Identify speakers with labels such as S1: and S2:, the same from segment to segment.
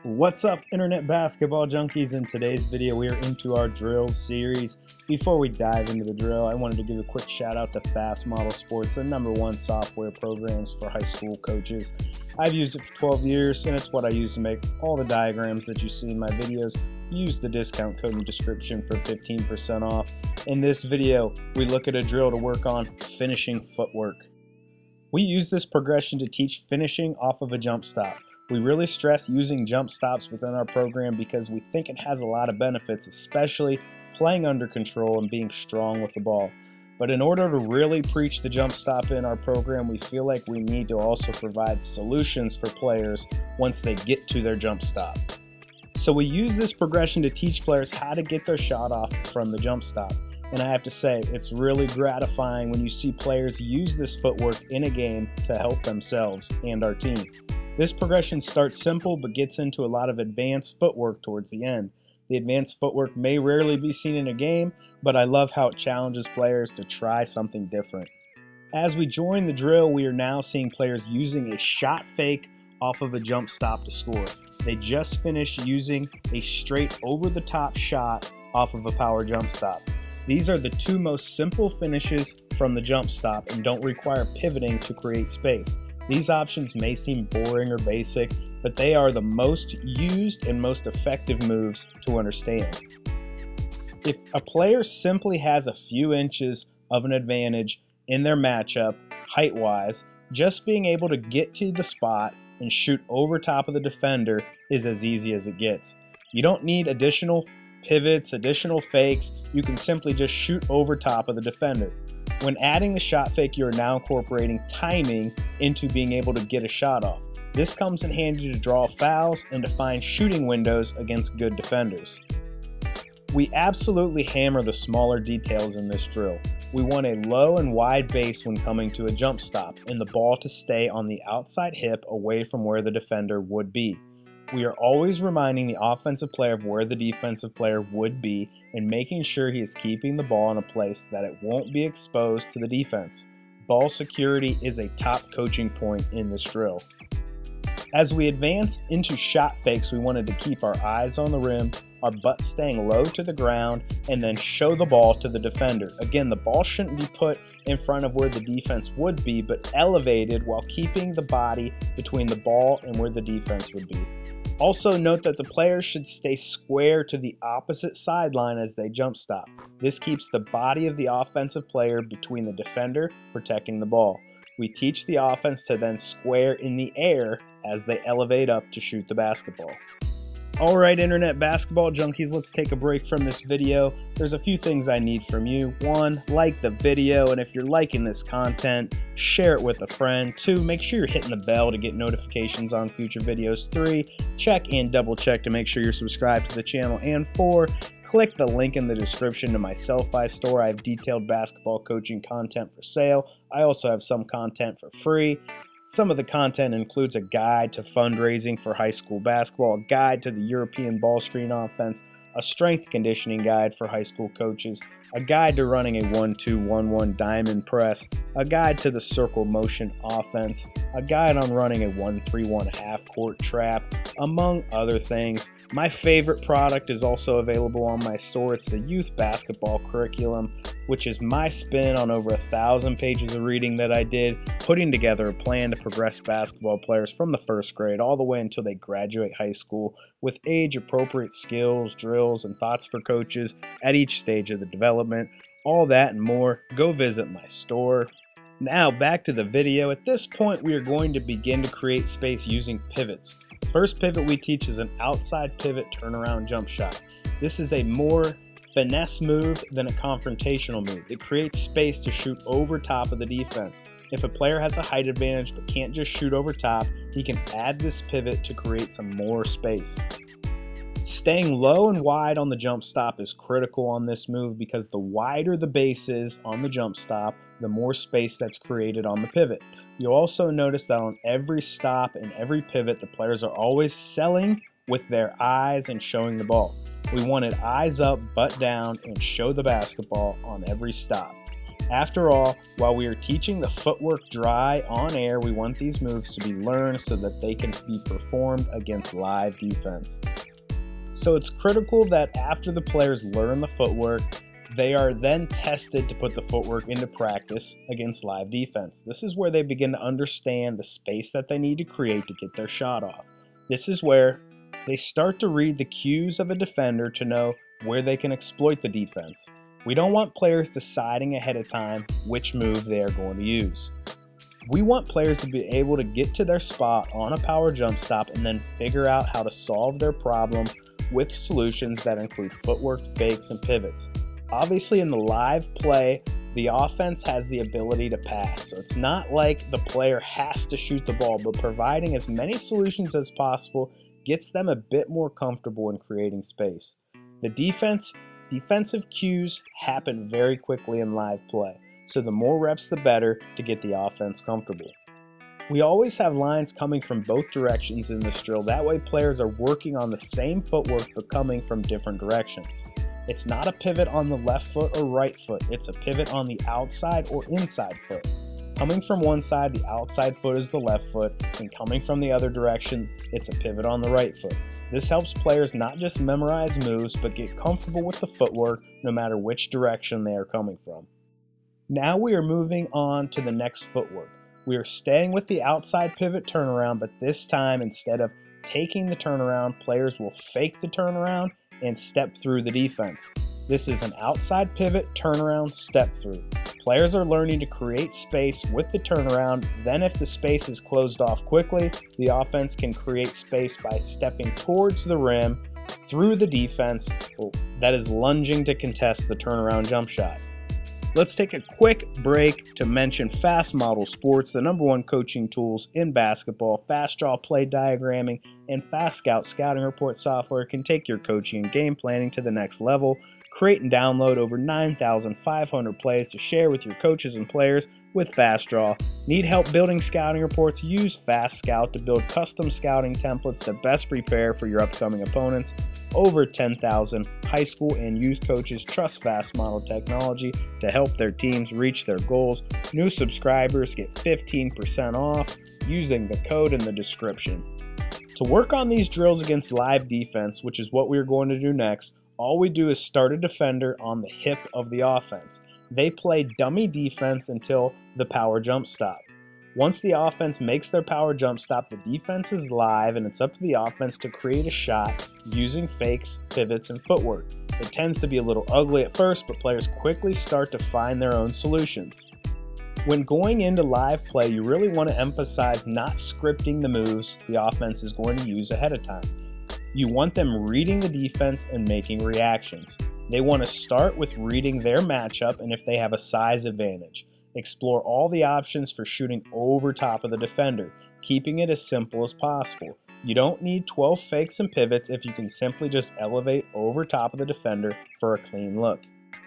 S1: What's up, internet basketball junkies? In today's video we are into our drills series. Before we dive into the drill, I wanted to give a quick shout out to Fast Model Sports, the #1 software programs for high school coaches. I've used it for 12 years and it's what I use to make all the diagrams that you see in my videos. Use the discount code in the description for 15% off. In this video we look at a drill to work on finishing footwork. We use this progression to teach finishing off of a jump stop. We really stress using jump stops within our program because we think it has a lot of benefits, especially playing under control and being strong with the ball. But in order to really preach the jump stop in our program, we feel like we need to also provide solutions for players once they get to their jump stop. So we use this progression to teach players how to get their shot off from the jump stop. And I have to say, it's really gratifying when you see players use this footwork in a game to help themselves and our team. This progression starts simple but gets into a lot of advanced footwork towards the end. The advanced footwork may rarely be seen in a game, but I love how it challenges players to try something different. As we join the drill, we are now seeing players using a shot fake off of a jump stop to score. They just finished using a straight over-the-top shot off of a power jump stop. These are the two most simple finishes from the jump stop and don't require pivoting to create space. These options may seem boring or basic, but they are the most used and most effective moves to understand. If a player simply has a few inches of an advantage in their matchup, height-wise, just being able to get to the spot and shoot over top of the defender is as easy as it gets. You don't need additional pivots, additional fakes. You can simply just shoot over top of the defender. When adding the shot fake, you are now incorporating timing into being able to get a shot off. This comes in handy to draw fouls and to find shooting windows against good defenders. We absolutely hammer the smaller details in this drill. We want a low and wide base when coming to a jump stop and the ball to stay on the outside hip away from where the defender would be. We are always reminding the offensive player of where the defensive player would be and making sure he is keeping the ball in a place that it won't be exposed to the defense. Ball security is a top coaching point in this drill. As we advance into shot fakes, we wanted to keep our eyes on the rim, our butt staying low to the ground, and then show the ball to the defender. Again, the ball shouldn't be put in front of where the defense would be, but elevated while keeping the body between the ball and where the defense would be. Also note that the players should stay square to the opposite sideline as they jump stop. This keeps the body of the offensive player between the defender protecting the ball. We teach the offense to then square in the air as they elevate up to shoot the basketball. Alright, internet basketball junkies, let's take a break from this video. There's a few things I need from you. 1, like the video, and if you're liking this content, share it with a friend. 2, make sure you're hitting the bell to get notifications on future videos. 3, check and double check to make sure you're subscribed to the channel. And 4, click the link in the description to my Sellfy store. I have detailed basketball coaching content for sale. I also have some content for free. Some of the content includes a guide to fundraising for high school basketball, a guide to the European ball screen offense, a strength conditioning guide for high school coaches, a guide to running a 1-2-1-1 diamond press, a guide to the circle motion offense, a guide on running a 1-3-1 half court trap, among other things. My favorite product is also available on my store. It's the Youth Basketball Curriculum, which is my spin on over 1,000 pages of reading that I did, putting together a plan to progress basketball players from the first grade all the way until they graduate high school with age-appropriate skills, drills, and thoughts for coaches at each stage of the development. All that and more, go visit my store. Now back to the video. At this point, we are going to begin to create space using pivots. The first pivot we teach is an outside pivot turnaround jump shot. This is a more finesse move than a confrontational move. It creates space to shoot over top of the defense. If a player has a height advantage but can't just shoot over top, he can add this pivot to create some more space. Staying low and wide on the jump stop is critical on this move because the wider the base is on the jump stop, the more space that's created on the pivot. You'll also notice that on every stop and every pivot, the players are always selling with their eyes and showing the ball. We wanted eyes up, butt down, and show the basketball on every stop. After all, while we are teaching the footwork dry on air, we want these moves to be learned so that they can be performed against live defense. So it's critical that after the players learn the footwork, they are then tested to put the footwork into practice against live defense. This is where they begin to understand the space that they need to create to get their shot off. This is where they start to read the cues of a defender to know where they can exploit the defense. We don't want players deciding ahead of time which move they are going to use. We want players to be able to get to their spot on a power jump stop and then figure out how to solve their problem with solutions that include footwork, fakes, and pivots. Obviously, in the live play, the offense has the ability to pass, so it's not like the player has to shoot the ball, but providing as many solutions as possible gets them a bit more comfortable in creating space. The defensive cues happen very quickly in live play, so the more reps the better to get the offense comfortable. We always have lines coming from both directions in this drill, that way players are working on the same footwork but coming from different directions. It's not a pivot on the left foot or right foot, it's a pivot on the outside or inside foot. Coming from one side, the outside foot is the left foot, and coming from the other direction, it's a pivot on the right foot. This helps players not just memorize moves, but get comfortable with the footwork no matter which direction they are coming from. Now we are moving on to the next footwork. We are staying with the outside pivot turnaround, but this time instead of taking the turnaround, players will fake the turnaround and step through the defense. This is an outside pivot turnaround step through. Players are learning to create space with the turnaround, then if the space is closed off quickly, the offense can create space by stepping towards the rim through the defense that is lunging to contest the turnaround jump shot. Let's take a quick break to mention Fast Model Sports, the #1 coaching tools in basketball. Fast Draw play diagramming and Fast Scout scouting report software can take your coaching and game planning to the next level. Create and download over 9,500 plays to share with your coaches and players with Fast Draw. Need help building scouting reports? Use Fast Scout to build custom scouting templates to best prepare for your upcoming opponents. Over 10,000 high school and youth coaches trust Fast Model technology to help their teams reach their goals. New subscribers get 15% off using the code in the description. To work on these drills against live defense, which is what we are going to do next, all we do is start a defender on the hip of the offense. They play dummy defense until the power jump stop. Once the offense makes their power jump stop, the defense is live and it's up to the offense to create a shot using fakes, pivots, and footwork. It tends to be a little ugly at first, but players quickly start to find their own solutions. When going into live play, you really want to emphasize not scripting the moves the offense is going to use ahead of time. You want them reading the defense and making reactions. They want to start with reading their matchup and if they have a size advantage. Explore all the options for shooting over top of the defender, keeping it as simple as possible. You don't need 12 fakes and pivots if you can simply just elevate over top of the defender for a clean look.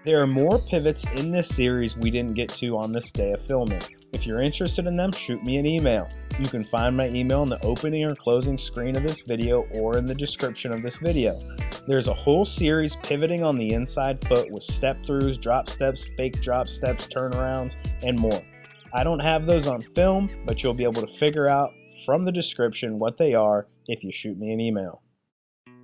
S1: There are more pivots in this series we didn't get to on this day of filming. If you're interested in them, shoot me an email. You can find my email in the opening or closing screen of this video or in the description of this video. There's a whole series pivoting on the inside foot with step-throughs, drop steps, fake drop steps, turnarounds, and more. I don't have those on film, but you'll be able to figure out from the description what they are if you shoot me an email.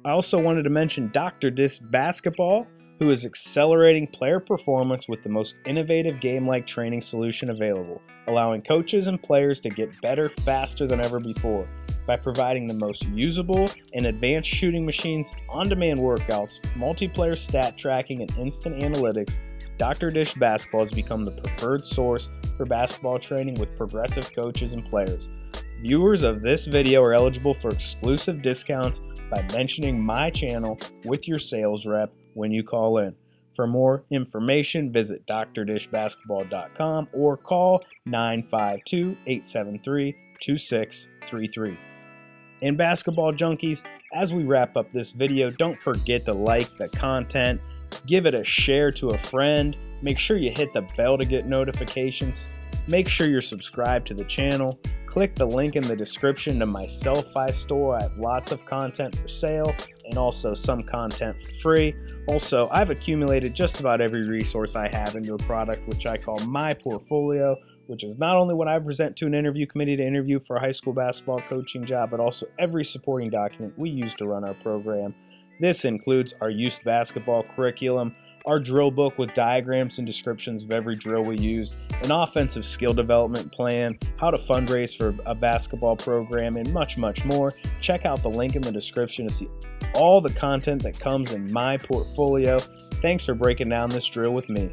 S1: I also wanted to mention Dr. Dish Basketball, who is accelerating player performance with the most innovative game-like training solution available, allowing coaches and players to get better faster than ever before. By providing the most usable and advanced shooting machines, on-demand workouts, multiplayer stat tracking, and instant analytics, Dr. Dish Basketball has become the preferred source for basketball training with progressive coaches and players. Viewers of this video are eligible for exclusive discounts by mentioning my channel with your sales rep when you call in. For more information, visit drdishbasketball.com or call 952-873-2633. And basketball junkies, as we wrap up this video, don't forget to like the content, give it a share to a friend, make sure you hit the bell to get notifications, make sure you're subscribed to the channel, click the link in the description to my Sellfy store. I have lots of content for sale, and also some content for free. Also, I've accumulated just about every resource I have into a product which I call my portfolio, which is not only what I present to an interview committee to interview for a high school basketball coaching job, but also every supporting document we use to run our program. This includes our youth basketball curriculum, our drill book with diagrams and descriptions of every drill we use, an offensive skill development plan, how to fundraise for a basketball program, and much, much more. Check out the link in the description to see all the content that comes in my portfolio. Thanks for breaking down this drill with me.